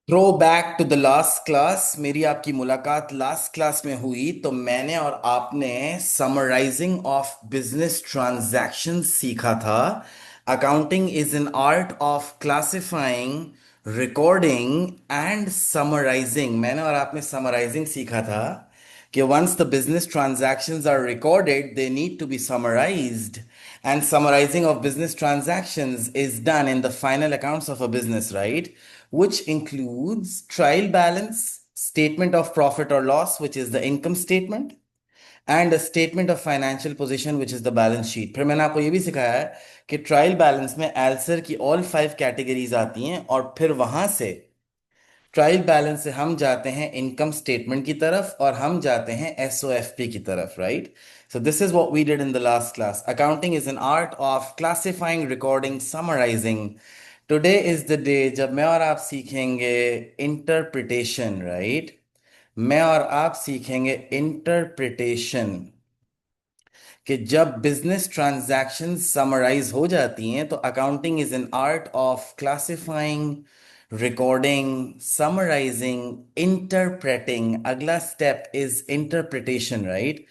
Throw back to the last class. मेरी आपकी मुलाकात लास्ट क्लास में हुई तो मैंने और आपने समराइजिंग ऑफ बिजनेस ट्रांजैक्शन सीखा था। Accounting is an art of classifying, recording and summarising. मैंने और आपने समराइजिंग सीखा था कि once the business transactions are recorded, they need to be summarized. And summarizing of business transactions is done in the final accounts of a business, right? Which includes trial balance, statement of profit or loss, which is the income statement, and a statement of financial position, which is the balance sheet. फिर मैंने आपको ये भी सिखाया है कि trial balance में एल्सर की ऑल 5 कैटेगरीज आती हैं और फिर वहां से ट्रायल बैलेंस से हम जाते हैं इनकम स्टेटमेंट की तरफ और हम जाते हैं एसओएफपी की तरफ, right? So this is what we did in the last class. Accounting is an art of classifying, recording, summarizing. Today is the day जब मैं और आप सीखेंगे इंटरप्रिटेशन, राइट? मैं और आप सीखेंगे इंटरप्रिटेशन कि जब बिजनेस ट्रांजैक्शन समराइज हो जाती हैं तो accounting is an art of classifying, recording, summarising, interpreting. अगला step is interpretation, right?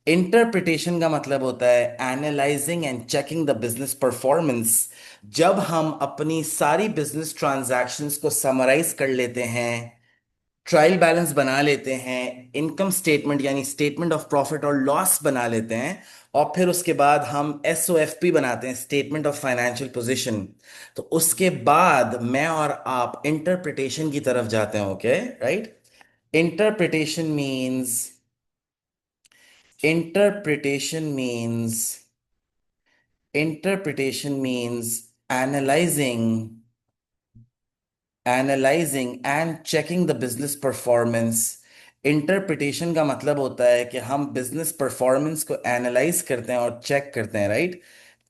Interpretation का मतलब होता है analysing and checking the business performance. जब हम अपनी सारी बिजनेस ट्रांजैक्शंस को समराइज कर लेते हैं, ट्रायल बैलेंस बना लेते हैं, इनकम स्टेटमेंट यानी स्टेटमेंट ऑफ प्रॉफिट और लॉस बना लेते हैं, और फिर उसके बाद हम एसओएफपी बनाते हैं, स्टेटमेंट ऑफ फाइनेंशियल पोजीशन। तो उसके बाद मैं और आप इंटरप्रिटेशन की तरफ जाते हैं, okay? Right? Interpretation means interpretation means interpretation means analysing analysing and checking the business performance. Interpretation का मतलब होता है कि हम बिजनेस परफॉर्मेंस को एनालाइज करते हैं और चेक करते हैं, right?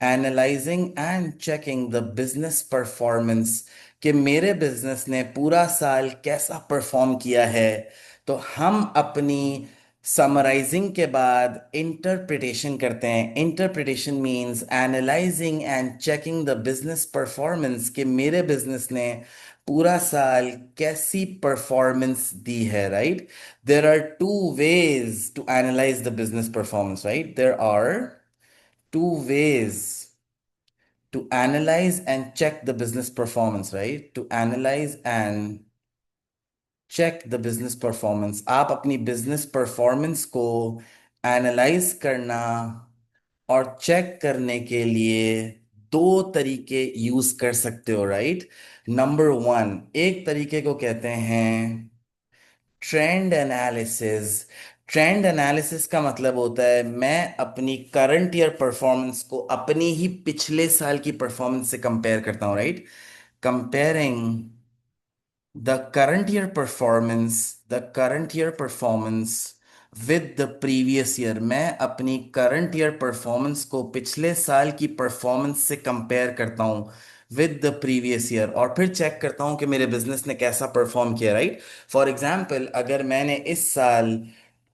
Analysing and checking the business performance कि मेरे बिजनेस ने पूरा साल कैसा परफॉर्म किया है। तो हम अपनी समराइजिंग के बाद इंटरप्रिटेशन करते हैं। Interpretation means analysing and checking the business performance कि मेरे बिजनेस ने पूरा साल कैसी परफॉर्मेंस दी है, right? There are two ways to analyse the business performance, right? There are two ways to analyze and check the business performance, right? To analyze and check the business performance. आप अपनी business performance को analyze करना और check करने के लिए दो तरीके यूज कर सकते हो, राइट? नंबर वन, एक तरीके को कहते हैं ट्रेंड एनालिसिस। ट्रेंड एनालिसिस का मतलब होता है मैं अपनी करंट ईयर परफॉर्मेंस को अपनी ही पिछले साल की परफॉर्मेंस से कंपेयर करता हूं, right? Comparing the current year performance with the previous year. मैं अपनी करंट ईयर परफॉर्मेंस को पिछले साल की परफॉर्मेंस से कंपेयर करता हूं विद द प्रीवियस ईयर, और फिर चेक करता हूं कि मेरे बिजनेस ने कैसा परफॉर्म किया, राइट? फॉर एग्जाम्पल, अगर मैंने इस साल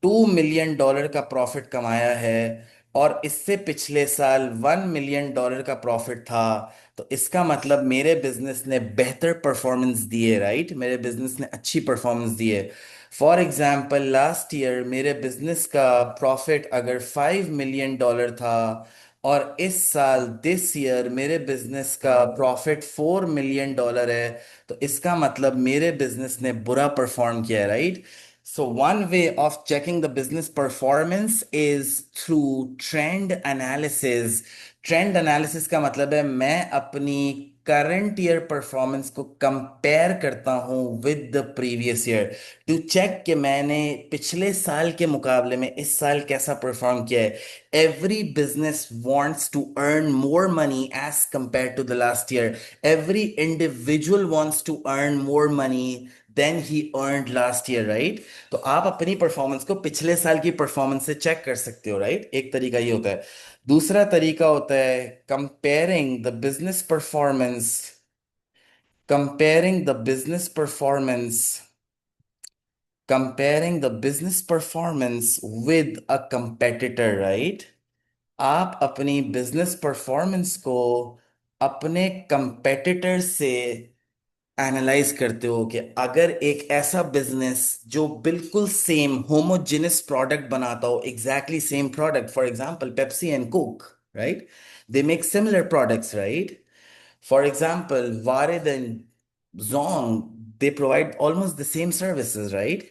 $2 मिलियन का प्रॉफिट कमाया है और इससे पिछले साल $1 मिलियन का प्रॉफिट था, तो इसका मतलब मेरे बिजनेस ने बेहतर परफॉर्मेंस दी है, राइट? मेरे बिजनेस ने अच्छी परफॉर्मेंस दी है। फॉर एग्जाम्पल, लास्ट ईयर मेरे बिजनेस का प्रॉफिट अगर $5 मिलियन था और इस साल दिस ईयर मेरे बिजनेस का प्रॉफिट $4 मिलियन है, तो इसका मतलब मेरे बिजनेस ने बुरा परफॉर्म किया है, right? So one way of checking the business performance is through trend analysis. Trend analysis का मतलब है मैं अपनी करंट ईयर परफॉर्मेंस को कंपेयर करता हूं with the previous year to check कि मैंने पिछले साल के मुकाबले में इस साल कैसा परफॉर्म किया है। Every business wants to earn more money as compare to the last year. Every individual wants to earn more money than he earned last year, right? तो आप अपनी परफॉर्मेंस को पिछले साल की परफॉर्मेंस से चेक कर सकते हो, राइट? एक तरीका ये होता है। दूसरा तरीका होता है comparing the business performance comparing the business performance comparing the business performance with a competitor, right? आप अपनी बिजनेस परफॉर्मेंस को अपने कंपेटिटर से एनालाइज करते हो कि अगर एक ऐसा बिजनेस जो बिल्कुल सेम होमोजेनस प्रोडक्ट बनाता हो, exactly same product, for example Pepsi and Coke, right, they make similar products, right? For example, Varid and Zong, they provide almost the same services, right?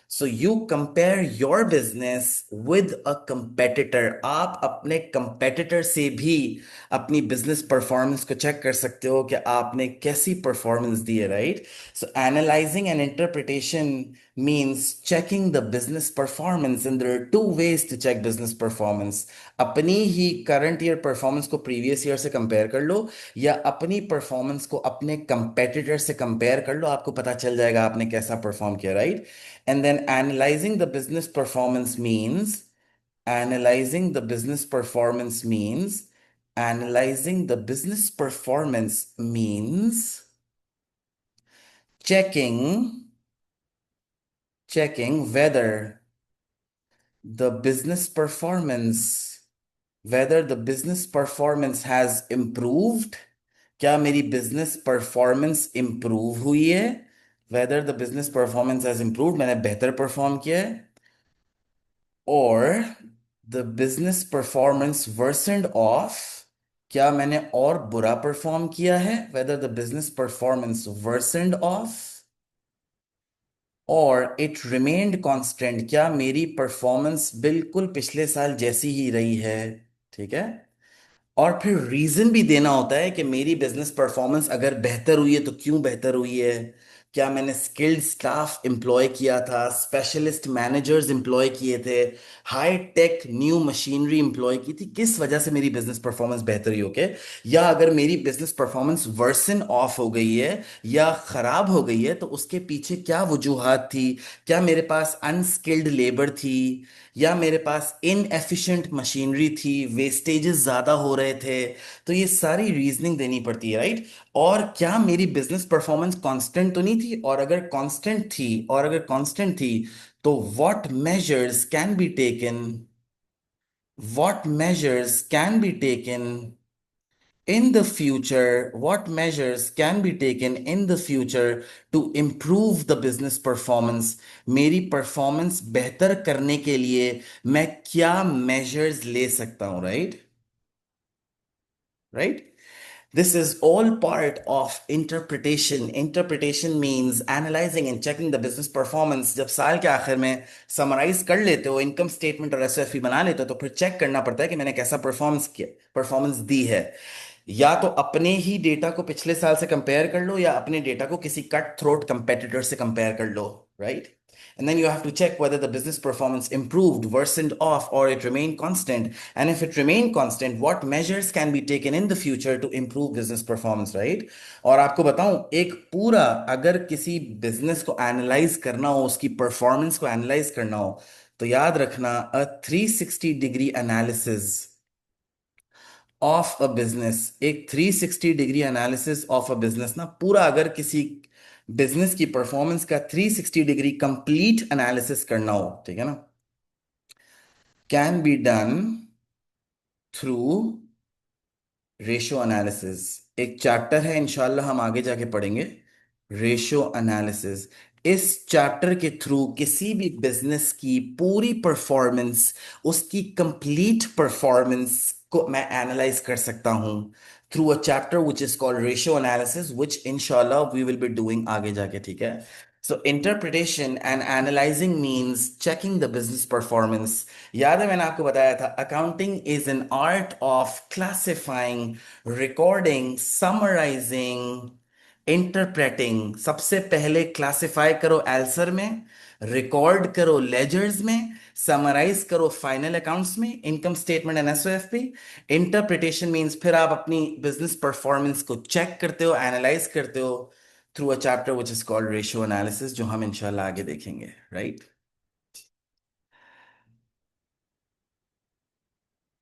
So you compare your business with a competitor. आप अपने competitor से भी अपनी business performance को check कर सकते हो कि आपने कैसी performance दी है, right? So analyzing and interpretation means checking the business performance, and there are two ways to check business performance. अपनी ही current year performance को previous year से compare कर लो, या अपनी परफॉर्मेंस को अपने कंपेटिटर से कंपेयर कर लो, आपको पता चल जाएगा आपने कैसा परफॉर्म किया, right? And then analysing the business performance means analysing the business performance means analysing the business performance means checking checking the business performance whether the business performance has improved, क्या मेरी बिजनेस परफॉर्मेंस इंप्रूव हुई है, whether the business performance has improve, मैंने बेहतर perform किया है, और the business performance worsened off, क्या मैंने और बुरा परफॉर्म किया है, whether the business performance worsened off, और इट रिमेन्ड कांस्टेंट, क्या मेरी परफॉर्मेंस बिल्कुल पिछले साल जैसी ही रही है, ठीक है? और फिर रीजन भी देना होता है कि मेरी बिजनेस परफॉर्मेंस अगर बेहतर हुई है तो क्यों बेहतर हुई है, क्या मैंने स्किल्ड स्टाफ एम्प्लॉय किया था, स्पेशलिस्ट मैनेजर्स एम्प्लॉय किए थे, high tech new machinery employ की थी, किस वजह से मेरी बिजनेस परफॉर्मेंस बेहतर हुई, ओके? या अगर मेरी बिजनेस परफॉर्मेंस वर्सन ऑफ हो गई है या खराब हो गई है तो उसके पीछे क्या वजूहात थी, क्या मेरे पास अनस्किल्ड लेबर थी, या मेरे पास इनएफिशिएंट मशीनरी थी, वेस्टेजेस ज्यादा हो रहे थे, तो ये सारी रीजनिंग देनी पड़ती है, राइट? और क्या मेरी बिजनेस परफॉर्मेंस कांस्टेंट तो नहीं थी, और अगर कांस्टेंट थी तो what measures can be taken in the future, what measures can be taken in the future to improve the business performance, मेरी परफॉर्मेंस बेहतर करने के लिए मैं क्या measures ले सकता हूं, right? This is all part of interpretation. Interpretation means analyzing and checking the business performance. जब साल के आखिर में समराइज कर लेते हो, इनकम स्टेटमेंट और एसएफई बना लेते हो, तो फिर चेक करना पड़ता है कि मैंने कैसा परफॉर्मेंस दी है। या तो अपने ही डेटा को पिछले साल से कंपेयर कर लो, या अपने डेटा को किसी कट थ्रोट कंपेटिटर से कंपेयर कर लो, right? And then you have to check whether the business performance improved, worsened off, or it remained constant. And if it remained constant, what measures can be taken in the future to improve business performance, right? और आपको बताऊं, एक पूरा, अगर किसी business को analyse करना हो, उसकी परफॉर्मेंस को एनालाइज करना हो, तो याद रखना, अ 360 degree analysis of a business, एक 360 degree analysis of a business ना, पूरा अगर किसी बिजनेस की परफॉर्मेंस का 360 डिग्री कंप्लीट एनालिसिस करना हो, ठीक है ना, can be done through ratio analysis. एक चैप्टर है, इंशाल्लाह हम आगे जाके पढ़ेंगे, रेशियो एनालिसिस। इस चैप्टर के थ्रू किसी भी बिजनेस की पूरी परफॉर्मेंस, उसकी कंप्लीट परफॉर्मेंस को मैं एनालाइज कर सकता हूं through a chapter which is called ratio analysis, which इंशाल्लाह वी विल बी डूइंग आगे जाके, ठीक है? So interpretation and analyzing means checking the business performance. याद है मैंने आपको बताया था, accounting is an art of classifying, recording, summarising, interpreting. सबसे पहले क्लासिफाई करो एल्सर में, रिकॉर्ड करो लेजर्स में, समराइज करो फाइनल अकाउंट्स में, इनकम स्टेटमेंट एंड एसओएफ पे। इंटरप्रिटेशन मींस फिर आप अपनी बिजनेस परफॉर्मेंस को चेक करते हो, एनालाइज करते हो through a chapter which is called ratio analysis, जो हम इंशाल्लाह आगे देखेंगे, राइट?